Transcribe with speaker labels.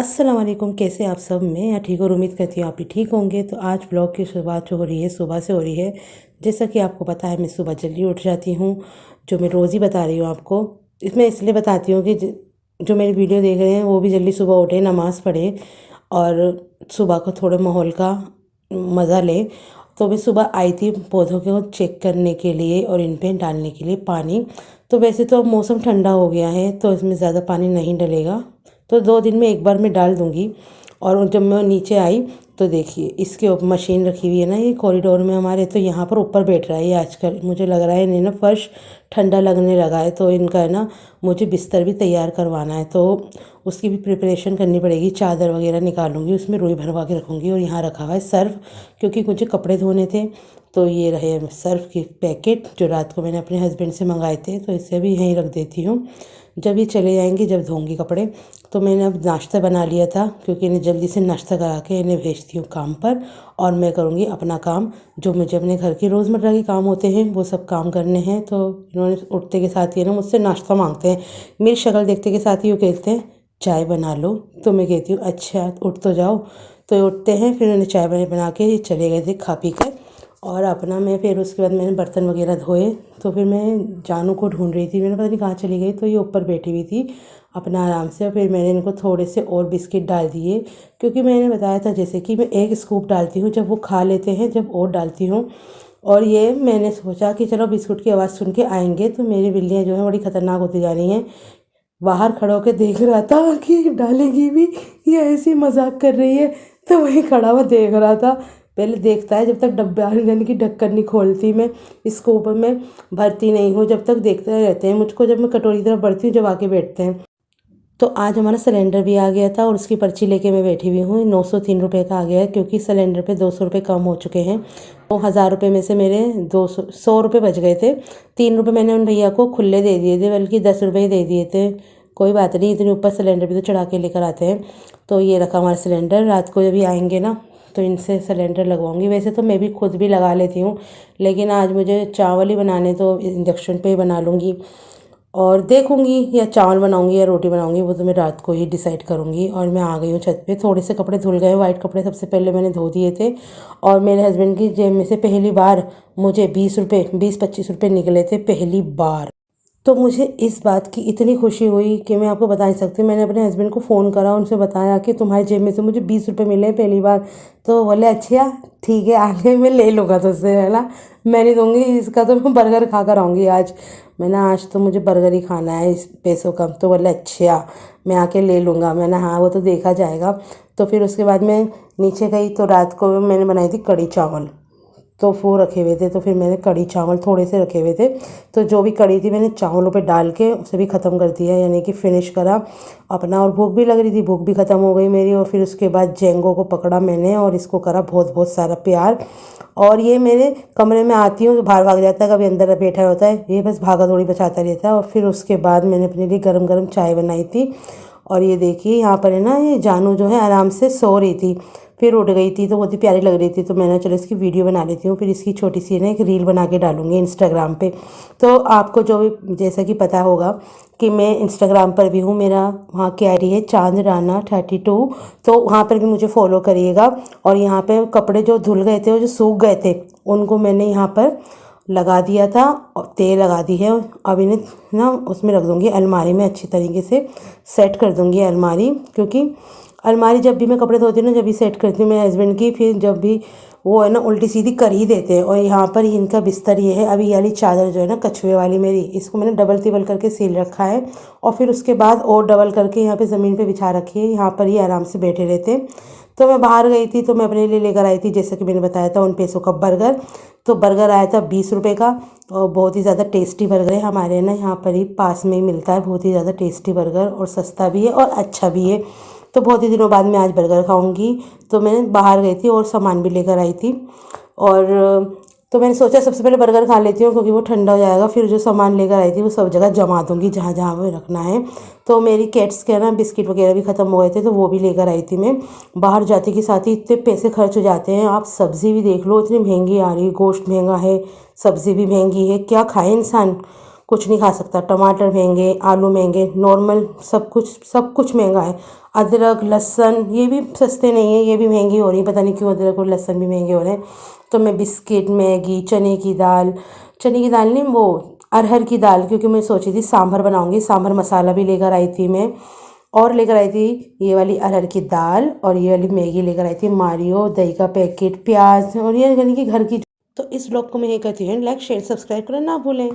Speaker 1: अस्सलाम वालेकुम। कैसे आप सब? मैं यहाँ ठीक और उम्मीद करती हूँ आप भी ठीक होंगे। तो आज ब्लॉग की शुरुआत जो हो रही है सुबह से हो रही है। जैसा कि आपको पता है मैं सुबह जल्दी उठ जाती हूँ, जो मैं रोज़ ही बता रही हूँ आपको। इसमें इसलिए बताती हूँ कि जो मेरी वीडियो देख रहे हैं वो भी जल्दी सुबह उठे, नमाज़ पढ़े और सुबह को थोड़े माहौल का मज़ा लें। तो मैं सुबह आई थी पौधों को चेक करने के लिए और इन पे डालने के लिए पानी। तो वैसे तो अब मौसम ठंडा हो गया है तो इसमें ज़्यादा पानी नहीं डलेगा, तो 2 दिन में एक बार मैं डाल दूँगी। और जब मैं नीचे आई तो देखिए इसके ऊपर मशीन रखी हुई है ना, ये कॉरिडोर में हमारे, तो यहाँ पर ऊपर बैठ रहा है ये आजकल। मुझे लग रहा है इन्हें ना फर्श ठंडा लगने लगा है, तो इनका है ना मुझे बिस्तर भी तैयार करवाना है, तो उसकी भी प्रिपरेशन करनी पड़ेगी। चादर वगैरह निकालूंगी, उसमें रुई भरवा के रखूँगी। और यहाँ रखा हुआ है सर्फ, क्योंकि मुझे कपड़े धोने थे। तो ये रहे सर्फ के पैकेट जो रात को मैंने अपने हस्बैंड से मंगाए थे, तो इसे भी यहीं रख देती हूँ। जब ये चले जाएंगे, जब धोंगी कपड़े, तो मैंने अब नाश्ता बना लिया था, क्योंकि इन्हें जल्दी से नाश्ता करा के इन्हें भेजती हूँ काम पर। और मैं करूँगी अपना काम, जो मुझे अपने घर के रोज़मर्रा के काम होते हैं वो सब काम करने हैं। तो इन्होंने उठते के साथ ही ना मुझसे नाश्ता मांगते हैं। मेरी शक्ल देखते के साथ ही वो कहते हैं चाय बना लो। तो मैं कहती हूँ अच्छा उठ तो जाओ। तो ये उठते हैं, फिर उन्हें चाय बना के ये चले गए थे खा पी कर। और अपना मैं फिर उसके बाद मैंने बर्तन वगैरह धोए। तो फिर मैं जानू को ढूंढ रही थी, मैंने पता नहीं कहाँ चली गई। तो ये ऊपर बैठी हुई थी अपना आराम से। और फिर मैंने इनको थोड़े से और बिस्किट डाल दिए, क्योंकि मैंने बताया था जैसे कि मैं एक स्कूप डालती हूँ, जब वो खा लेते हैं जब और डालती हूँ। और ये मैंने सोचा कि चलो बिस्कुट की आवाज़ सुन के आएंगे। तो मेरी बिल्लियाँ जो हैं बड़ी ख़तरनाक होती जा रही हैं। बाहर खड़ा होकर देख रहा था कि डालेगी भी या ऐसी मजाक कर रही है, तो वहीं खड़ा हुआ देख रहा था। पहले देखता है, जब तक डब्बा यानी कि ढक्कन नहीं खोलती मैं, इसको ऊपर में भरती नहीं हूँ, जब तक देखते रहते हैं मुझको। जब मैं कटोरी की तरफ बढ़ती हूँ, जब आके बैठते हैं। तो आज हमारा सिलेंडर भी आ गया था और उसकी पर्ची लेके मैं बैठी हुई हूँ। 903 रुपये का आ गया है, क्योंकि सिलेंडर पे 200 रुपये कम हो चुके हैं। तो 1000 रुपये में से मेरे 100 रुपये बच गए थे। 3 रुपये मैंने उन भैया को खुले दे दिए थे, बल्कि 10 रुपये ही दे दिए थे। कोई बात नहीं, इतने ऊपर सिलेंडर भी तो चढ़ा के लेकर आते हैं। तो ये रखा हमारा सिलेंडर। रात को जब भी आएंगे ना, तो इनसे सिलेंडर लगवाऊंगी। वैसे तो मैं भी खुद भी लगा लेती हूँ, लेकिन आज मुझे चावल ही बनाने, तो इंडक्शन पे ही बना लूँगी। और देखूंगी या चावल बनाऊंगी या रोटी बनाऊंगी, वो तो मैं रात को ही डिसाइड करूंगी। और मैं आ गई हूँ छत पे। थोड़े से कपड़े धुल गए, वाइट कपड़े सबसे पहले मैंने धो दिए थे। और मेरे हस्बैंड की जेब में से पहली बार मुझे 20-25 रुपये निकले थे, पहली बार। तो मुझे इस बात की इतनी खुशी हुई कि मैं आपको बता नहीं सकती। मैंने अपने हस्बैंड को फ़ोन करा, उनसे बताया कि तुम्हारी जेब में से मुझे 20 रुपये मिले हैं पहली बार। तो बोले अच्छा ठीक है, आगे मैं ले लूँगा तुझसे, है ना, मैं नहीं दूँगी इसका, तो मैं बर्गर खा कर आऊँगी आज। मैंने आज तो मुझे बर्गर ही खाना है इस पैसों का। तो बोले अच्छा मैं आके ले लूँगा। मैंने हाँ वो तो देखा जाएगा। तो फिर उसके बाद मैं नीचे गई, तो रात को मैंने बनाई थी कड़ी चावल, तो वो रखे हुए थे। तो फिर मैंने कड़ी चावल थोड़े से रखे हुए थे, तो जो भी कड़ी थी मैंने चावलों पे डाल के उसे भी ख़त्म कर दिया, यानी कि फ़िनिश करा अपना। और भूख भी लग रही थी, भूख भी ख़त्म हो गई मेरी। और फिर उसके बाद जेंगो को पकड़ा मैंने और इसको करा बहुत बहुत सारा प्यार। और ये मेरे कमरे में आती हूँ तो बाहर भाग जाता है, कभी अंदर बैठा होता है, ये बस भागा दौड़ी बचाता रहता है। और फिर उसके बाद मैंने अपने लिए गरम गरम चाय बनाई थी। और ये देखिए यहाँ पर है ना, ये जानू जो है आराम से सो रही थी, फिर उठ गई थी, तो बहुत ही प्यारी लग रही थी। तो मैंने चलो इसकी वीडियो बना लेती हूँ, फिर इसकी छोटी सी ना एक रील बना के डालूंगी इंस्टाग्राम पे। तो आपको जो भी जैसा कि पता होगा कि मैं इंस्टाग्राम पर भी हूँ, मेरा वहाँ की आईडी है चांद राना 32। तो वहाँ पर भी मुझे फॉलो करिएगा। और यहाँ पे कपड़े जो धुल गए थे और जो सूख गए थे, उनको मैंने यहाँ पर लगा दिया था और तेल लगा दी है। अब इन्हें ना उसमें रख दूँगी अलमारी में, अच्छी तरीके से सेट कर दूँगी अलमारी। क्योंकि अलमारी जब भी मैं कपड़े धोती हूँ ना, जब भी सेट करती हूँ मेरे हस्बैंड की, फिर जब भी वो है ना उल्टी सीधी कर ही देते हैं। और यहाँ पर ही इनका बिस्तर ये है। अभी ये वाली चादर जो है ना कछुए वाली मेरी, इसको मैंने डबल तिबल करके सील रखा है। और फिर उसके बाद और डबल करके यहाँ पे ज़मीन पे बिछा रखी है, यहाँ पर ही आराम से बैठे रहते हैं। तो मैं बाहर गई थी, तो मैं अपने लिए लेकर आई थी, जैसे कि मैंने बताया था, उन पैसों का बर्गर। तो बर्गर आया था 20 रुपये का, और बहुत ही ज़्यादा टेस्टी बर्गर है। हमारे ना यहाँ पर ही पास में ही मिलता है बहुत ही ज़्यादा टेस्टी बर्गर, और सस्ता भी है और अच्छा भी है। तो बहुत ही दिनों बाद मैं आज बर्गर खाऊंगी। तो मैं बाहर गई थी और सामान भी लेकर आई थी। और तो मैंने सोचा सबसे पहले बर्गर खा लेती हूँ, क्योंकि वो ठंडा हो जाएगा, फिर जो सामान लेकर आई थी वो सब जगह जमा दूँगी जहाँ जहाँ हमें रखना है। तो मेरी कैट्स के ना बिस्किट वगैरह भी ख़त्म हो गए थे, तो वो भी लेकर आई थी मैं। बाहर जाते के साथ ही इतने पैसे खर्च हो जाते हैं। आप सब्ज़ी भी देख लो, इतनी महंगी आ रही है, गोश्त महंगा है, सब्ज़ी भी महंगी है, क्या खाए इंसान। कुछ नहीं खा सकता। टमाटर महंगे, आलू महंगे, नॉर्मल सब कुछ महंगा है। अदरक लहसुन ये भी सस्ते नहीं है, ये भी महंगी हो रही है। पता नहीं क्यों अदरक और लहसुन भी महंगे हो रहे हैं। तो मैं बिस्किट, मैगी, चने की दाल नहीं, वो अरहर की दाल, क्योंकि मैं सोची थी सांभर बनाऊंगी। सांभर मसाला भी लेकर आई थी मैं, और लेकर आई थी ये वाली अरहर की दाल, और ये वाली मैगी लेकर आई थी मारियो, दही का पैकेट, प्याज, और ये यानी कि घर की। तो इस ब्लॉग को मैं ये कहती हूँ, लाइक शेयर सब्सक्राइब करना ना भूलें।